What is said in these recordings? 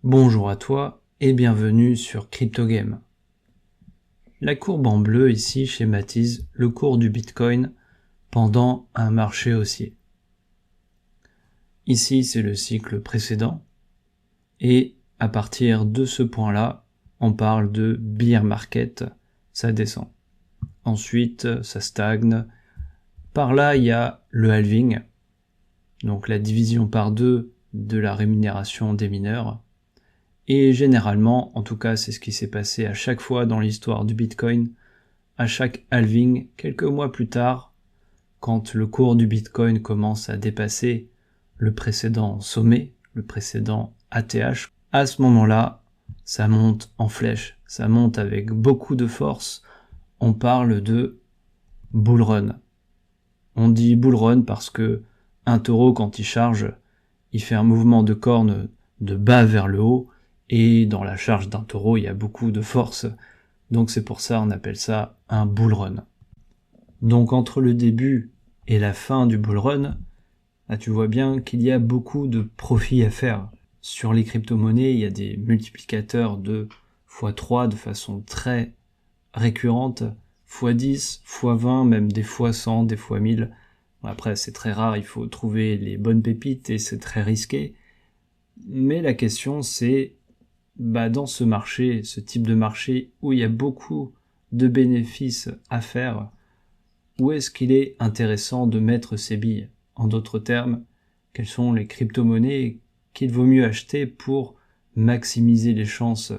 Bonjour à toi et bienvenue sur CryptoGame. La courbe en bleu ici schématise le cours du Bitcoin pendant un marché haussier. Ici c'est le cycle précédent et à partir de ce point-là, on parle de bear market, ça descend. Ensuite ça stagne. Par là il y a le halving, donc la division par deux de la rémunération des mineurs. Et généralement, en tout cas c'est ce qui s'est passé à chaque fois dans l'histoire du Bitcoin, à chaque halving, quelques mois plus tard, quand le cours du Bitcoin commence à dépasser le précédent sommet, le précédent ATH, à ce moment-là, ça monte en flèche, ça monte avec beaucoup de force, on parle de bull run. On dit bull run parce que un taureau quand il charge, il fait un mouvement de corne de bas vers le haut, et dans la charge d'un taureau, il y a beaucoup de force, donc c'est pour ça on appelle ça un bull run. Donc entre le début et la fin du bull run, là tu vois bien qu'il y a beaucoup de profits à faire. Sur les crypto-monnaies, il y a des multiplicateurs de x3 de façon très récurrente, x10, x20, même des x100, des x1000. Après c'est très rare, il faut trouver les bonnes pépites et c'est très risqué. Mais la question c'est, dans ce marché, ce type de marché où il y a beaucoup de bénéfices à faire, où est-ce qu'il est intéressant de mettre ses billes? En d'autres termes, quelles sont les crypto-monnaies qu'il vaut mieux acheter pour maximiser les chances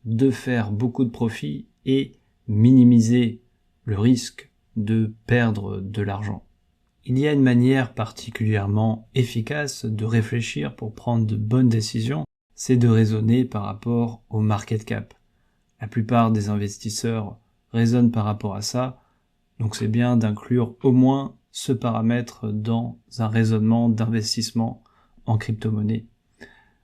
de faire beaucoup de profits et minimiser le risque de perdre de l'argent? Il y a une manière particulièrement efficace de réfléchir pour prendre de bonnes décisions, c'est de raisonner par rapport au market cap. La plupart des investisseurs raisonnent par rapport à ça, donc c'est bien d'inclure au moins ce paramètre dans un raisonnement d'investissement en crypto-monnaie.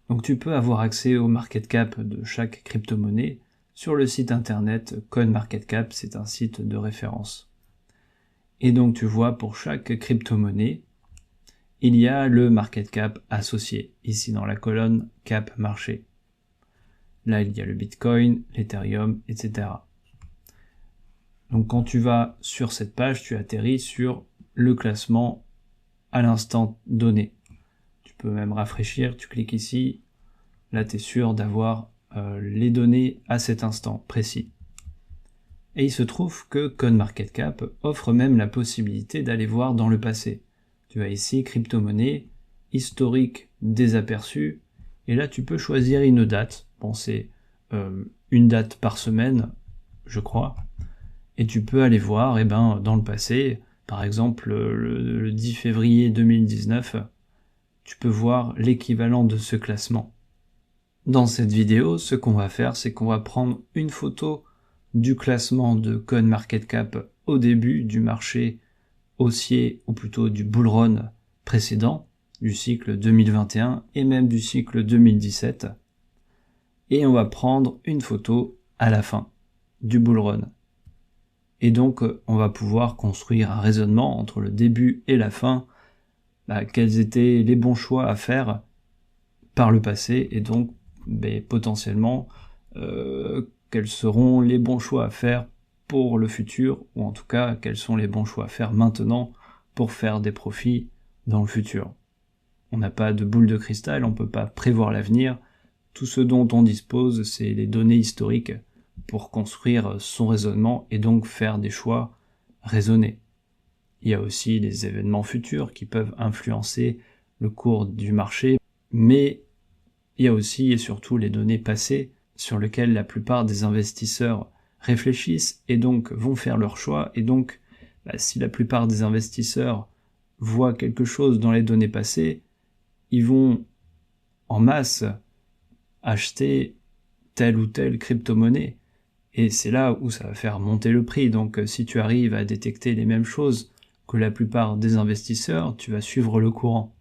Donc tu peux avoir accès au market cap de chaque crypto-monnaie sur le site internet CoinMarketCap, c'est un site de référence. Et donc tu vois pour chaque crypto-monnaie, il y a le market cap associé, ici dans la colonne cap marché. Là il y a le Bitcoin, l'Ethereum, etc. Donc quand tu vas sur cette page, tu atterris sur le classement à l'instant donné. Tu peux même rafraîchir, tu cliques ici, là tu es sûr d'avoir les données à cet instant précis. Et il se trouve que CoinMarketCap offre même la possibilité d'aller voir dans le passé. Tu as ici crypto-monnaie, historique des aperçus, et là tu peux choisir une date. Bon, c'est une date par semaine, je crois. Et tu peux aller voir dans le passé, par exemple le 10 février 2019, tu peux voir l'équivalent de ce classement. Dans cette vidéo, ce qu'on va faire, c'est qu'on va prendre une photo du classement de CoinMarketCap au début du marché haussier, ou plutôt du bull run précédent, du cycle 2021 et même du cycle 2017. Et on va prendre une photo à la fin du bull run. Et donc on va pouvoir construire un raisonnement entre le début et la fin, quels étaient les bons choix à faire par le passé, et donc potentiellement quels seront les bons choix à faire pour le futur, ou en tout cas quels sont les bons choix à faire maintenant pour faire des profits dans le futur. On n'a pas de boule de cristal, on ne peut pas prévoir l'avenir, tout ce dont on dispose c'est les données historiques pour construire son raisonnement et donc faire des choix raisonnés. Il y a aussi les événements futurs qui peuvent influencer le cours du marché, mais il y a aussi et surtout les données passées sur lesquelles la plupart des investisseurs réfléchissent et donc vont faire leur choix. Et donc, si la plupart des investisseurs voient quelque chose dans les données passées, ils vont en masse acheter telle ou telle crypto-monnaie. Et c'est là où ça va faire monter le prix. Donc si tu arrives à détecter les mêmes choses que la plupart des investisseurs, tu vas suivre le courant.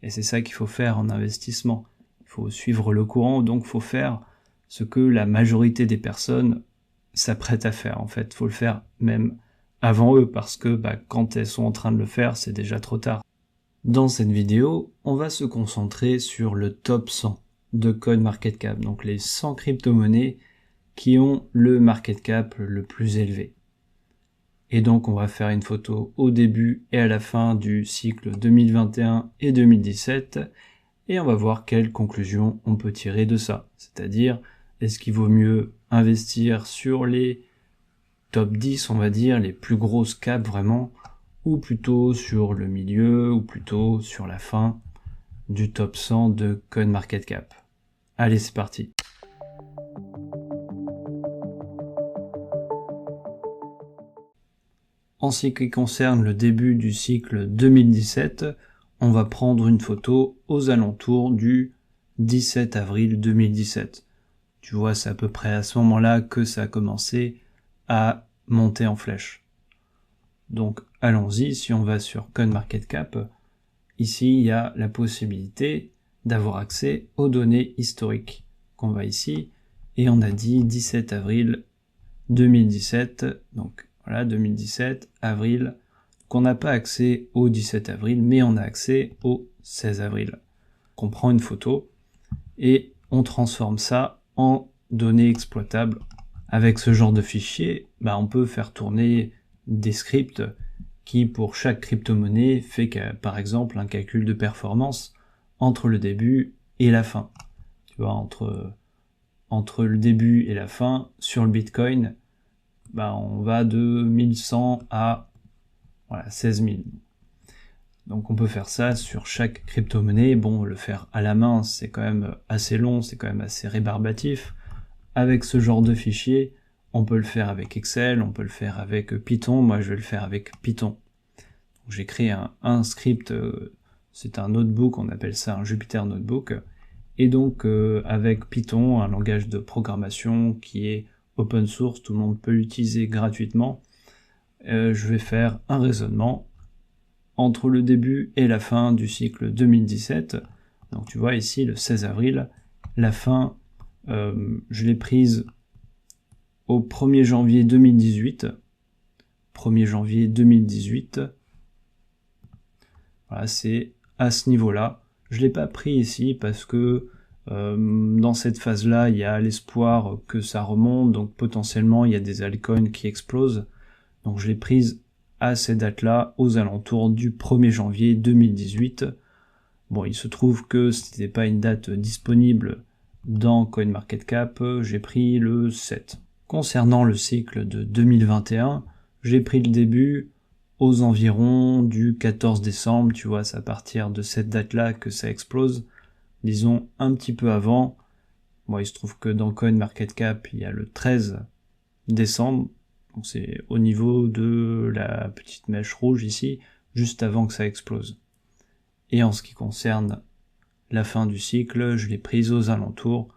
Et c'est ça qu'il faut faire en investissement. Il faut suivre le courant, donc il faut faire ce que la majorité des personnes s'apprêtent à faire. En fait, il faut le faire même avant eux, parce que quand elles sont en train de le faire, c'est déjà trop tard. Dans cette vidéo, on va se concentrer sur le top 100. de CoinMarketCap, donc les 100 crypto-monnaies qui ont le market cap le plus élevé. Et donc on va faire une photo au début et à la fin du cycle 2021 et 2017 et on va voir quelles conclusions on peut tirer de ça. C'est-à-dire, est-ce qu'il vaut mieux investir sur les top 10, on va dire, les plus grosses caps vraiment, ou plutôt sur le milieu, ou plutôt sur la fin du top 100 de CoinMarketCap. Allez, c'est parti. En ce qui concerne le début du cycle 2017, on va prendre une photo aux alentours du 17 avril 2017. Tu vois, c'est à peu près à ce moment-là que ça a commencé à monter en flèche. Donc allons-y, si on va sur CoinMarketCap, ici il y a la possibilité d'avoir accès aux données historiques. On va ici, et on a dit 17 avril 2017, donc voilà, 2017, avril, qu'on n'a pas accès au 17 avril, mais on a accès au 16 avril. On prend une photo et on transforme ça en données exploitables. Avec ce genre de fichier, on peut faire tourner des scripts qui, pour chaque crypto-monnaie, fait par exemple un calcul de performance entre le début et la fin. Tu vois, entre le début et la fin, sur le Bitcoin, on va de 1100 à 16 000. Donc on peut faire ça sur chaque crypto-monnaie. Bon, le faire à la main, c'est quand même assez long, c'est quand même assez rébarbatif. Avec ce genre de fichier, on peut le faire avec Excel, on peut le faire avec Python. Moi, je vais le faire avec Python. J'ai créé un script, c'est un notebook, on appelle ça un Jupyter Notebook. Et donc, avec Python, un langage de programmation qui est open source, tout le monde peut l'utiliser gratuitement, je vais faire un raisonnement entre le début et la fin du cycle 2017. Donc tu vois ici le 16 avril, la fin, je l'ai prise au 1er janvier 2018. 1er janvier 2018. Voilà, c'est à ce niveau-là. Je ne l'ai pas pris ici parce que dans cette phase-là, il y a l'espoir que ça remonte, donc potentiellement il y a des altcoins qui explosent. Donc je l'ai prise à ces dates-là, aux alentours du 1er janvier 2018. Bon, il se trouve que c'était pas une date disponible dans CoinMarketCap, j'ai pris le 7. Concernant le cycle de 2021, j'ai pris le début aux environs du 14 décembre, tu vois, c'est à partir de cette date-là que ça explose. Disons un petit peu avant. Bon, il se trouve que dans CoinMarketCap, il y a le 13 décembre, donc c'est au niveau de la petite mèche rouge ici, juste avant que ça explose. Et en ce qui concerne la fin du cycle, je l'ai prise aux alentours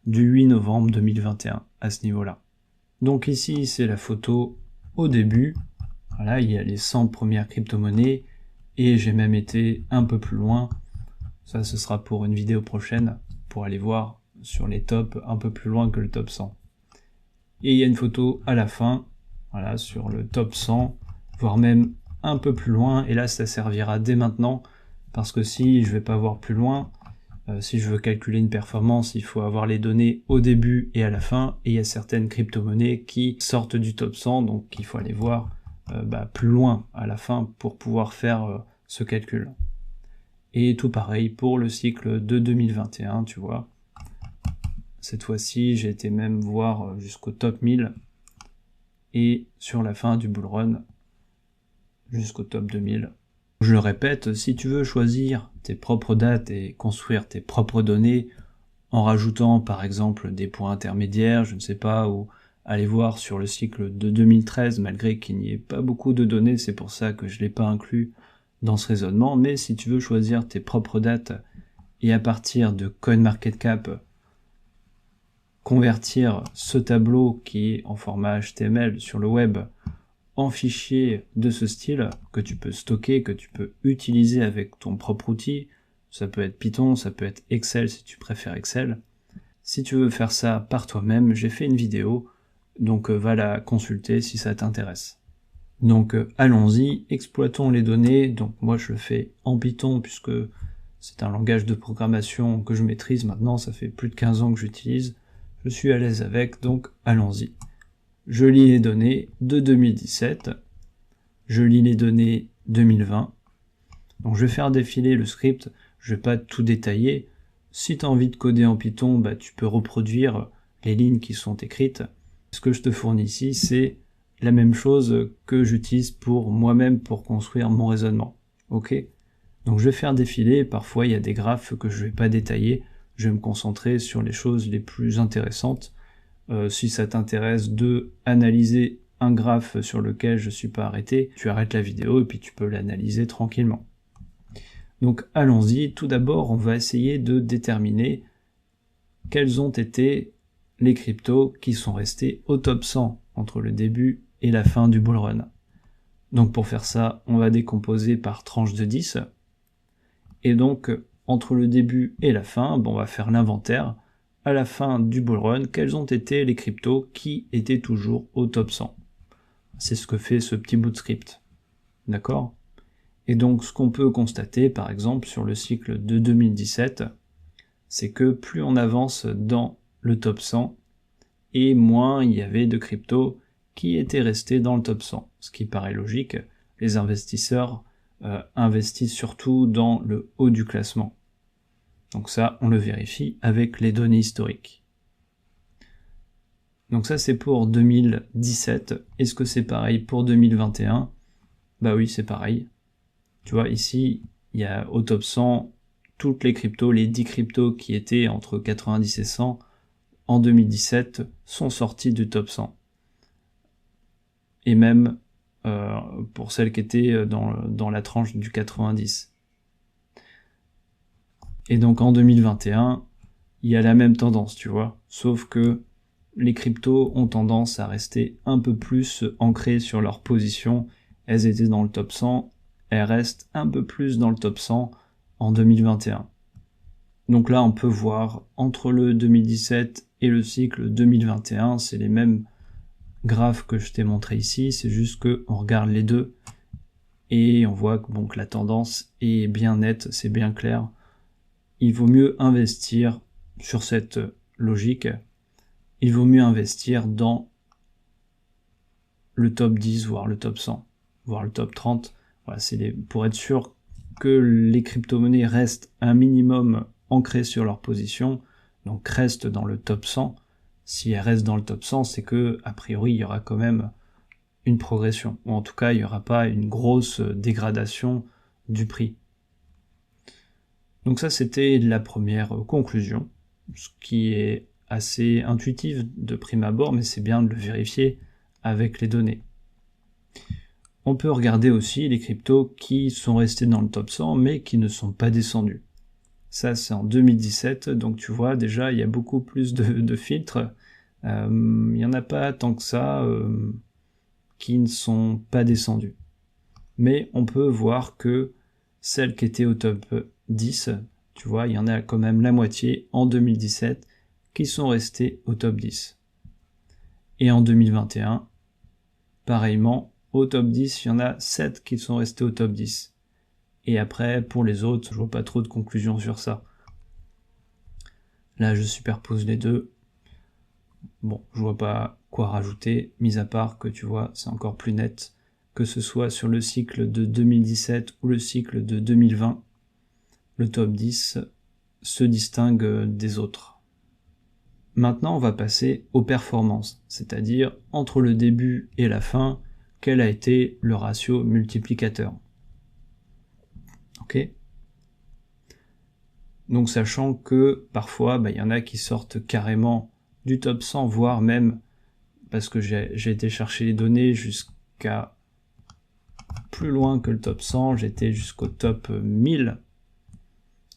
du 8 novembre 2021, à ce niveau-là. Donc ici, c'est la photo au début. Voilà, il y a les 100 premières crypto-monnaies, et j'ai même été un peu plus loin. Ça, ce sera pour une vidéo prochaine, pour aller voir sur les tops un peu plus loin que le top 100. Et il y a une photo à la fin, voilà, sur le top 100, voire même un peu plus loin, et là ça servira dès maintenant, parce que si je vais pas voir plus loin, si je veux calculer une performance, il faut avoir les données au début et à la fin, et il y a certaines crypto-monnaies qui sortent du top 100, donc il faut aller voir plus loin à la fin pour pouvoir faire ce calcul. Et tout pareil pour le cycle de 2021, tu vois. Cette fois-ci, j'ai été même voir jusqu'au top 1000, et sur la fin du bull run, jusqu'au top 2000. Je le répète, si tu veux choisir tes propres dates et construire tes propres données, en rajoutant par exemple des points intermédiaires, je ne sais pas, ou aller voir sur le cycle de 2013, malgré qu'il n'y ait pas beaucoup de données, c'est pour ça que je ne l'ai pas inclus dans ce raisonnement, mais si tu veux choisir tes propres dates, et à partir de CoinMarketCap, convertir ce tableau qui est en format HTML sur le web en fichier de ce style, que tu peux stocker, que tu peux utiliser avec ton propre outil, ça peut être Python, ça peut être Excel si tu préfères Excel. Si tu veux faire ça par toi-même, j'ai fait une vidéo, donc va la consulter si ça t'intéresse. Donc allons-y, exploitons les données. Donc moi je le fais en Python puisque C'est un langage de programmation que je maîtrise maintenant, ça fait plus de 15 ans que j'utilise. Je suis à l'aise avec, donc allons-y. Je lis les données de 2017. Je lis les données 2020. Donc je vais faire défiler le script, je vais pas tout détailler. Si tu as envie de coder en Python, tu peux reproduire les lignes qui sont écrites. Ce que je te fournis ici, c'est la même chose que j'utilise pour moi-même pour construire mon raisonnement. Ok ? Donc je vais faire défiler, parfois il y a des graphes que je vais pas détailler, je vais me concentrer sur les choses les plus intéressantes. Si ça t'intéresse de analyser un graphe sur lequel je suis pas arrêté, tu arrêtes la vidéo et puis tu peux l'analyser tranquillement. Donc allons-y, tout d'abord on va essayer de déterminer quels ont été les cryptos qui sont restés au top 100 entre le début et la fin du bull run. Donc pour faire ça, on va décomposer par tranche de 10, et donc entre le début et la fin, on va faire l'inventaire. À la fin du bull run, quels ont été les cryptos qui étaient toujours au top 100. C'est ce que fait ce petit bout de script. D'accord ? Et donc ce qu'on peut constater, par exemple, sur le cycle de 2017, c'est que plus on avance dans le top 100, et moins il y avait de cryptos qui étaient restés dans le top 100. Ce qui paraît logique, les investisseurs investissent surtout dans le haut du classement. Donc ça, on le vérifie avec les données historiques. Donc ça, c'est pour 2017. Est-ce que c'est pareil pour 2021 ? Bah oui, c'est pareil. Tu vois, ici, il y a au top 100 toutes les cryptos, les 10 cryptos qui étaient entre 90 et 100 en 2017 sont sortis du top 100. Et même pour celles qui étaient dans la tranche du 90. Et donc en 2021, il y a la même tendance, tu vois, sauf que les cryptos ont tendance à rester un peu plus ancrées sur leur position. Elles étaient dans le top 100, elles restent un peu plus dans le top 100 en 2021. Donc là, on peut voir entre le 2017 et le cycle 2021, c'est les mêmes graphes que je t'ai montré ici, c'est juste qu'on regarde les deux et on voit que la tendance est bien nette, c'est bien clair. Il vaut mieux investir sur cette logique, il vaut mieux investir dans le top 10, voire le top 100, voire le top 30. Voilà, pour être sûr que les crypto-monnaies restent un minimum ancrées sur leur position, donc restent dans le top 100. Si elles restent dans le top 100, c'est que, a priori, il y aura quand même une progression, ou en tout cas, il n'y aura pas une grosse dégradation du prix. Donc ça, c'était la première conclusion, ce qui est assez intuitif de prime abord, mais c'est bien de le vérifier avec les données. On peut regarder aussi les cryptos qui sont restés dans le top 100, mais qui ne sont pas descendus. Ça, c'est en 2017, donc tu vois, déjà, il y a beaucoup plus de filtres. Il n'y en a pas tant que ça qui ne sont pas descendus. Mais on peut voir que celles qui étaient au top 10, tu vois, il y en a quand même la moitié en 2017 qui sont restées au top 10. Et en 2021, pareillement, au top 10, il y en a 7 qui sont restés au top 10. Et après, pour les autres, je vois pas trop de conclusions sur ça. Là, je superpose les deux. Bon, je vois pas quoi rajouter, mis à part que tu vois, c'est encore plus net, que ce soit sur le cycle de 2017 ou le cycle de 2020, le top 10 se distingue des autres. Maintenant, on va passer aux performances, c'est-à-dire entre le début et la fin, quel a été le ratio multiplicateur. Ok ? Donc sachant que parfois, il y en a qui sortent carrément du top 100, voire même, parce que j'ai été chercher les données jusqu'à plus loin que le top 100, j'étais jusqu'au top 1000.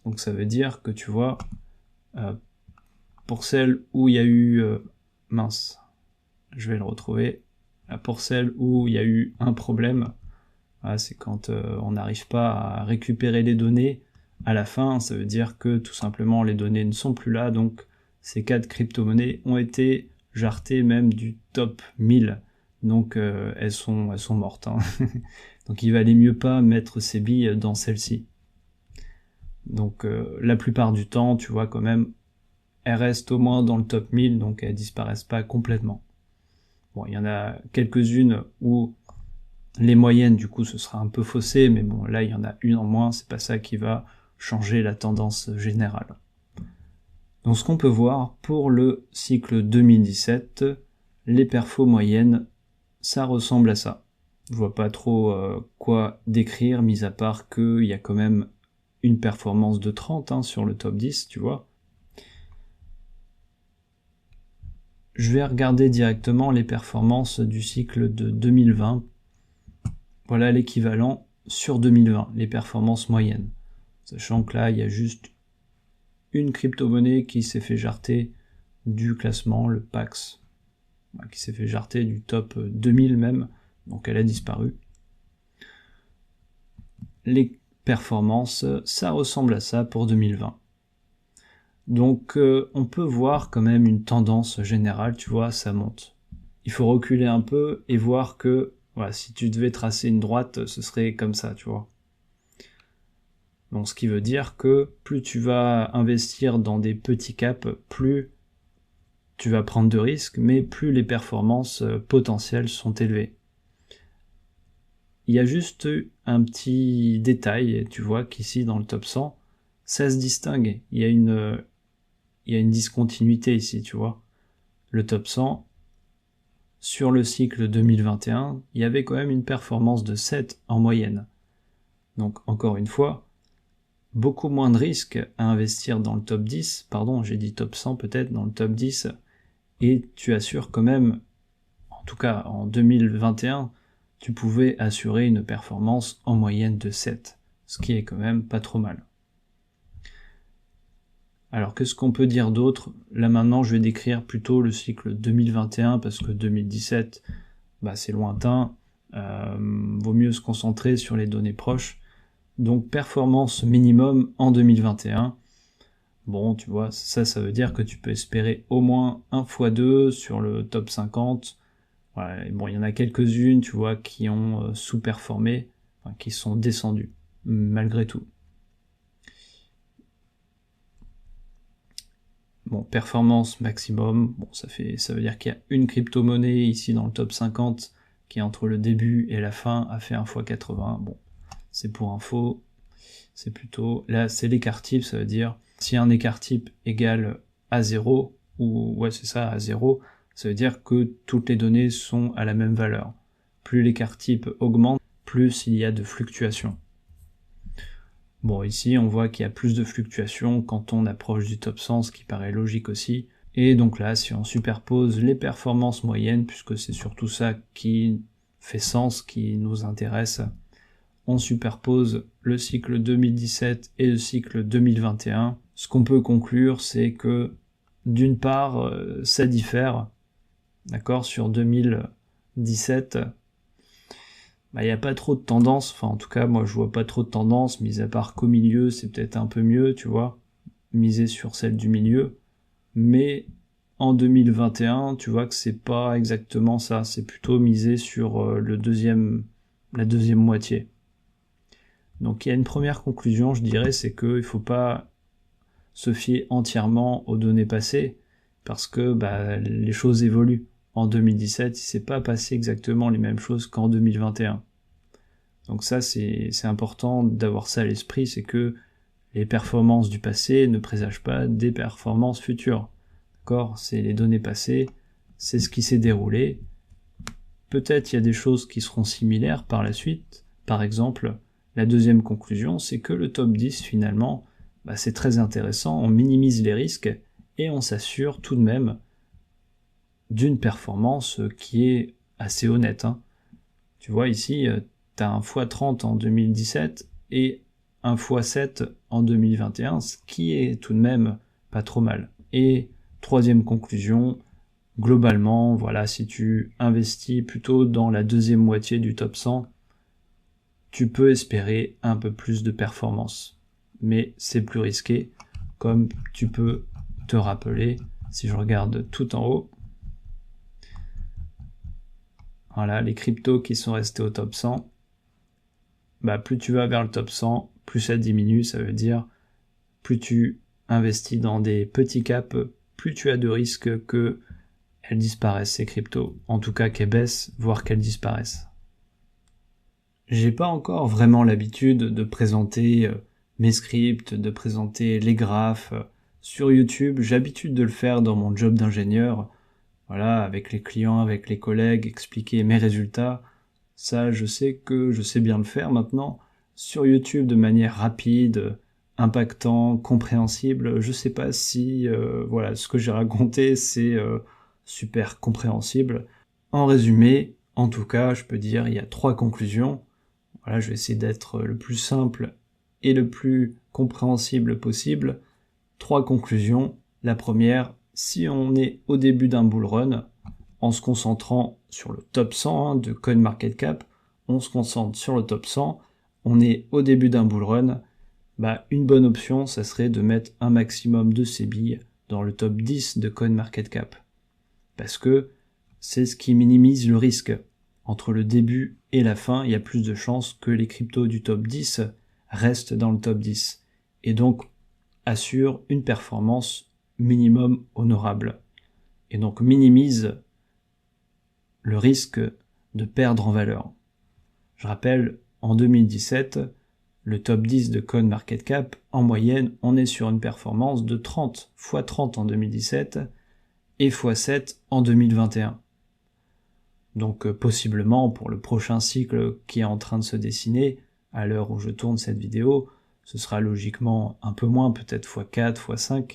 Donc ça veut dire que tu vois, pour celles où il y a eu... je vais le retrouver. Pour celles où il y a eu un problème, c'est quand on n'arrive pas à récupérer les données à la fin, ça veut dire que tout simplement les données ne sont plus là, donc ces 4 crypto-monnaies ont été jartées même du top 1000, donc elles sont mortes. Donc il valait mieux pas mettre ces billes dans celle-ci. Donc la plupart du temps, tu vois quand même, elles restent au moins dans le top 1000, donc elles disparaissent pas complètement. Bon, il y en a quelques-unes où les moyennes, du coup, ce sera un peu faussé, mais bon, là, il y en a une en moins, c'est pas ça qui va changer la tendance générale. Donc ce qu'on peut voir, pour le cycle 2017, les perfos moyennes, ça ressemble à ça. Je vois pas trop quoi décrire, mis à part qu'il y a quand même une performance de 30 sur le top 10, tu vois. Je vais regarder directement les performances du cycle de 2020. Voilà l'équivalent sur 2020, les performances moyennes. Sachant que là, il y a juste une crypto-monnaie qui s'est fait jarter du classement, le PAX, qui s'est fait jarter du top 2000 même, donc elle a disparu. Les performances, ça ressemble à ça pour 2020. Donc on peut voir quand même une tendance générale, tu vois, ça monte. Il faut reculer un peu et voir que voilà, si tu devais tracer une droite, ce serait comme ça, tu vois. Donc ce qui veut dire que plus tu vas investir dans des petits caps, plus tu vas prendre de risques, mais plus les performances potentielles sont élevées. Il y a juste un petit détail, tu vois qu'ici dans le top 100, ça se distingue. Il y a une discontinuité ici, tu vois. Le top 100, sur le cycle 2021, il y avait quand même une performance de 7 en moyenne. Donc encore une fois, beaucoup moins de risques à investir dans le top 10, pardon, j'ai dit top 100 peut-être, dans le top 10, et tu assures quand même, en tout cas en 2021, tu pouvais assurer une performance en moyenne de 7, ce qui est quand même pas trop mal. Alors qu'est-ce qu'on peut dire d'autre? Là maintenant je vais décrire plutôt le cycle 2021 parce que 2017, c'est lointain, vaut mieux se concentrer sur les données proches. Donc performance minimum en 2021. Bon, tu vois, ça veut dire que tu peux espérer au moins 1 x 2 sur le top 50. Voilà, bon, il y en a quelques-unes, tu vois, qui ont sous-performé, enfin, qui sont descendues, malgré tout. Bon, performance maximum, bon, ça veut dire qu'il y a une crypto-monnaie ici dans le top 50 qui entre le début et la fin a fait 1 x 80. Bon, c'est pour info, c'est plutôt, là c'est l'écart type, ça veut dire si un écart type égale à 0, ou ouais c'est ça, à 0, ça veut dire que toutes les données sont à la même valeur. Plus l'écart type augmente, plus il y a de fluctuations. Bon, ici, on voit qu'il y a plus de fluctuations quand on approche du top 100, ce qui paraît logique aussi. Et donc là, si on superpose les performances moyennes, puisque c'est surtout ça qui fait sens, qui nous intéresse, on superpose le cycle 2017 et le cycle 2021. Ce qu'on peut conclure, c'est que, d'une part, ça diffère, d'accord, sur 2017, il n'y a pas trop de tendance, enfin en tout cas moi je vois pas trop de tendance, mis à part qu'au milieu c'est peut-être un peu mieux, tu vois, miser sur celle du milieu, mais en 2021 tu vois que c'est pas exactement ça, c'est plutôt miser sur la deuxième moitié. Donc il y a une première conclusion, je dirais, c'est qu'il faut pas se fier entièrement aux données passées, parce que les choses évoluent. En 2017, il s'est pas passé exactement les mêmes choses qu'en 2021. Donc ça, c'est important d'avoir ça à l'esprit, c'est que les performances du passé ne présagent pas des performances futures. D'accord? C'est les données passées, c'est ce qui s'est déroulé. Peut-être il y a des choses qui seront similaires par la suite. Par exemple, la deuxième conclusion, c'est que le top 10, finalement, c'est très intéressant, on minimise les risques et on s'assure tout de même d'une performance qui est assez honnête. Tu vois ici, tu as un x30 en 2017 et un x7 en 2021, ce qui est tout de même pas trop mal. Et troisième conclusion, globalement, voilà, si tu investis plutôt dans la deuxième moitié du top 100, tu peux espérer un peu plus de performance. Mais c'est plus risqué, comme tu peux te rappeler, si je regarde tout en haut, voilà, les cryptos qui sont restés au top 100, plus tu vas vers le top 100, plus ça diminue, ça veut dire plus tu investis dans des petits caps, plus tu as de risques qu'elles disparaissent ces cryptos. En tout cas qu'elles baissent, voire qu'elles disparaissent. J'ai pas encore vraiment l'habitude de présenter mes scripts, de présenter les graphes sur YouTube. J'ai l'habitude de le faire dans mon job d'ingénieur, voilà, avec les clients, avec les collègues, expliquer mes résultats. Ça, je sais bien le faire maintenant. Sur YouTube, de manière rapide, impactant, compréhensible, je sais pas si voilà, ce que j'ai raconté, c'est super compréhensible. En résumé, en tout cas, je peux dire, il y a 3 conclusions. Voilà, je vais essayer d'être le plus simple et le plus compréhensible possible. 3 conclusions. La première, si on est au début d'un bull run, en se concentrant sur le top 100 de CoinMarketCap, on se concentre sur le top 100, on est au début d'un bull run, une bonne option, ça serait de mettre un maximum de ses billes dans le top 10 de CoinMarketCap. Parce que c'est ce qui minimise le risque. Entre le début et la fin, il y a plus de chances que les cryptos du top 10 restent dans le top 10. Et donc, assure une performance minimum honorable. Et donc, minimise le risque de perdre en valeur. Je rappelle, en 2017, le top 10 de CoinMarketCap, en moyenne, on est sur une performance de 30, x 30 en 2017 et x 7 en 2021. Donc possiblement pour le prochain cycle qui est en train de se dessiner, à l'heure où je tourne cette vidéo, ce sera logiquement un peu moins, peut-être x4, x5,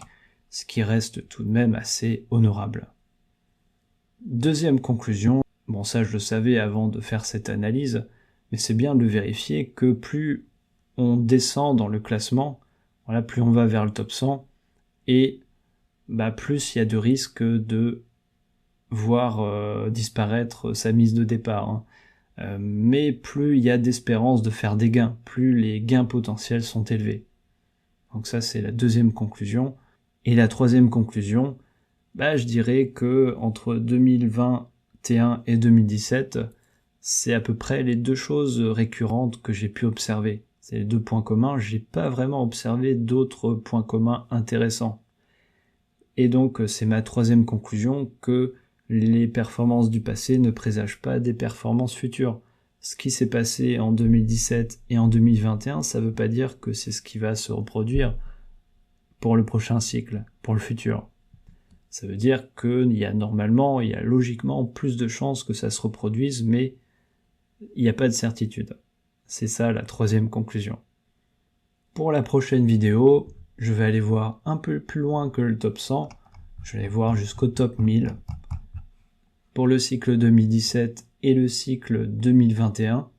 ce qui reste tout de même assez honorable. Deuxième conclusion, bon ça je le savais avant de faire cette analyse, mais c'est bien de le vérifier que plus on descend dans le classement, voilà, plus on va vers le top 100, et plus il y a de risques de voir disparaître sa mise de départ. Mais plus il y a d'espérance de faire des gains, plus les gains potentiels sont élevés. Donc ça c'est la deuxième conclusion. Et la troisième conclusion, je dirais que entre 2021 et 2017, c'est à peu près les 2 choses récurrentes que j'ai pu observer. C'est les 2 points communs, j'ai pas vraiment observé d'autres points communs intéressants. Et donc c'est ma troisième conclusion que les performances du passé ne présagent pas des performances futures. Ce qui s'est passé en 2017 et en 2021, ça veut pas dire que c'est ce qui va se reproduire pour le prochain cycle, pour le futur. Ça veut dire qu'il y a logiquement plus de chances que ça se reproduise, mais il n'y a pas de certitude. C'est ça la troisième conclusion. Pour la prochaine vidéo, je vais aller voir un peu plus loin que le top 100, je vais aller voir jusqu'au top 1000. Pour le cycle 2017 et le cycle 2021.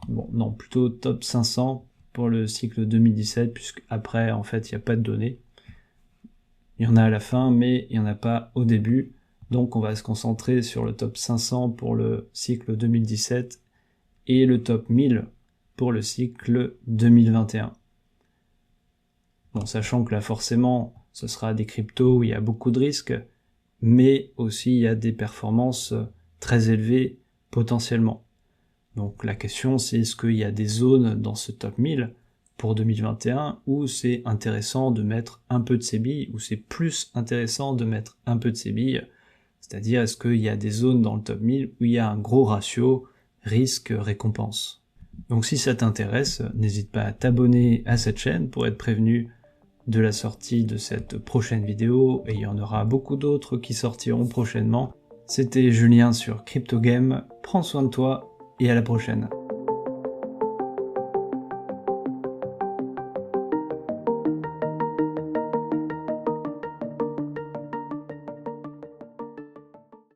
Bon, non, plutôt top 500 pour le cycle 2017, puisqu'après, en fait, il n'y a pas de données. Il y en a à la fin, mais il n'y en a pas au début. Donc, on va se concentrer sur le top 500 pour le cycle 2017 et le top 1000 pour le cycle 2021. Bon, sachant que là, forcément, ce sera des cryptos où il y a beaucoup de risques, mais aussi il y a des performances très élevées potentiellement. Donc la question c'est est-ce qu'il y a des zones dans ce top 1000 pour 2021 où c'est intéressant de mettre un peu de ses billes, où c'est plus intéressant de mettre un peu de ses billes, c'est-à-dire est-ce qu'il y a des zones dans le top 1000 où il y a un gros ratio risque-récompense. Donc si ça t'intéresse, n'hésite pas à t'abonner à cette chaîne pour être prévenu de la sortie de cette prochaine vidéo, et il y en aura beaucoup d'autres qui sortiront prochainement. C'était Julien sur CryptoGame, prends soin de toi et à la prochaine.